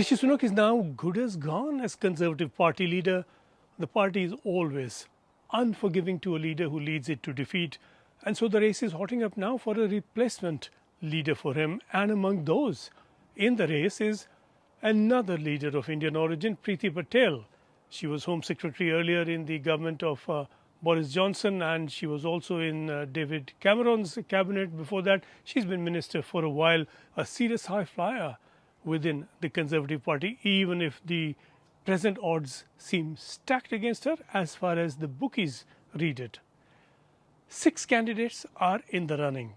Rishi Sunak is now good as gone as Conservative Party leader. The party is always unforgiving to a leader who leads it to defeat, and so the race is hotting up now for a replacement leader for him. And among those in the race is another leader of Indian origin, Priti Patel. She was Home Secretary earlier in the government of Boris Johnson, and she was also in David Cameron's cabinet before that. She's been minister for a while, a serious high flyer within the Conservative Party, even if the present odds seem stacked against her as far as the bookies read it. 6 candidates are in the running.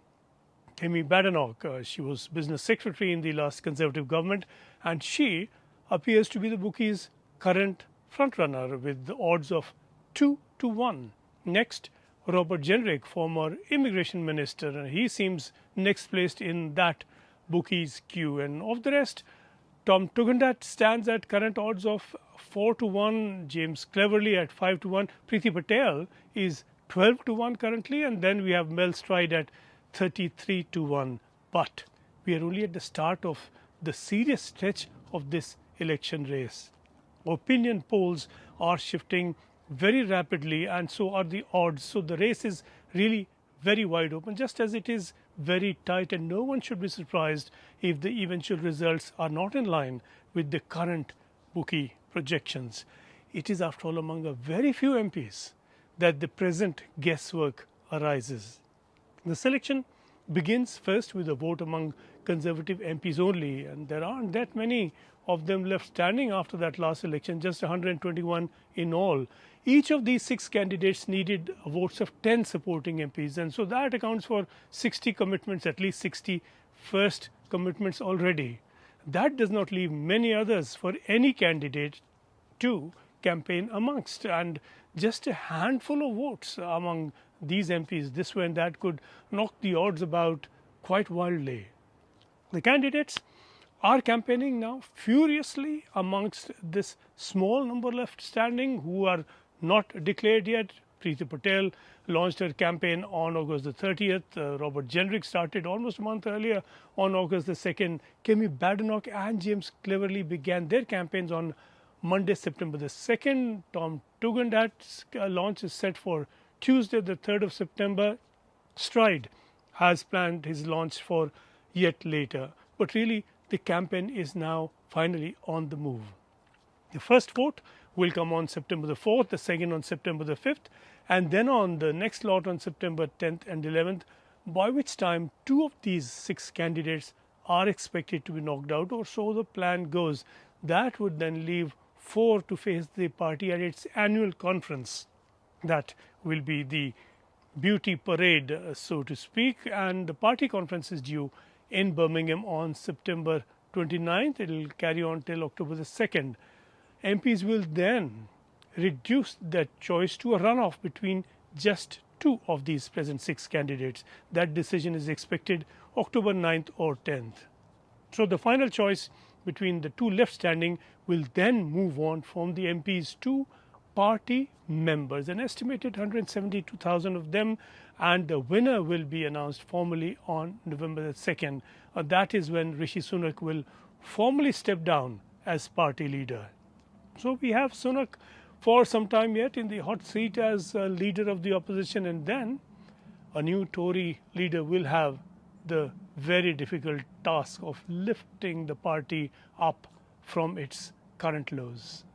Kemi Badenoch, she was business secretary in the last Conservative government, and she appears to be the bookies' current frontrunner with the odds of 2-1. Next, Robert Jenrick, former immigration minister, and he seems next placed in that bookies queue. And of the rest, Tom Tugendhat stands at current odds of 4-1, James Cleverly at 5-1, Priti Patel is 12-1 currently, and then we have Mel Stride at 33-1. But we are only at the start of the serious stretch of this election race. Opinion polls are shifting very rapidly, and so are the odds. So the race is really very wide open, just as it is very tight, and no one should be surprised if the eventual results are not in line with the current bookie projections. It is, after all, among a very few MPs that the present guesswork arises. The selection begins first with a vote among Conservative MPs only, and there aren't that many of them left standing after that last election, just 121 in all. Each of these 6 candidates needed votes of 10 supporting MPs, and so that accounts for 60 commitments, at least 60 first commitments already. That does not leave many others for any candidate to campaign amongst, and just a handful of votes among these MPs this way and that could knock the odds about quite wildly. The candidates are campaigning now furiously amongst this small number left standing who are not declared yet. Priti Patel launched her campaign on August the 30th. Robert Jenrick started almost a month earlier on August the 2nd. Kemi Badenoch and James Cleverly began their campaigns on Monday, September the 2nd. Tom Tugendhat's launch is set for Tuesday, the 3rd of September. Stride has planned his launch for yet later. But really, the campaign is now finally on the move. The first vote will come on September the 4th, the second on September the 5th, and then on the next lot on September 10th and 11th, by which time 2 of these 6 candidates are expected to be knocked out, or so the plan goes. That would then leave 4 to face the party at its annual conference. That will be the beauty parade, so to speak, and the party conference is due in Birmingham on September 29th. It will carry on till October the 2nd. MPs will then reduce that choice to a runoff between just 2 of these present 6 candidates. That decision is expected October 9th or 10th. So the final choice between the 2 left standing will then move on from the MPs to party members, an estimated 172,000 of them, and the winner will be announced formally on November the 2nd. That is when Rishi Sunak will formally step down as party leader. So we have Sunak for some time yet in the hot seat as leader of the opposition, and then a new Tory leader will have the very difficult task of lifting the party up from its current lows.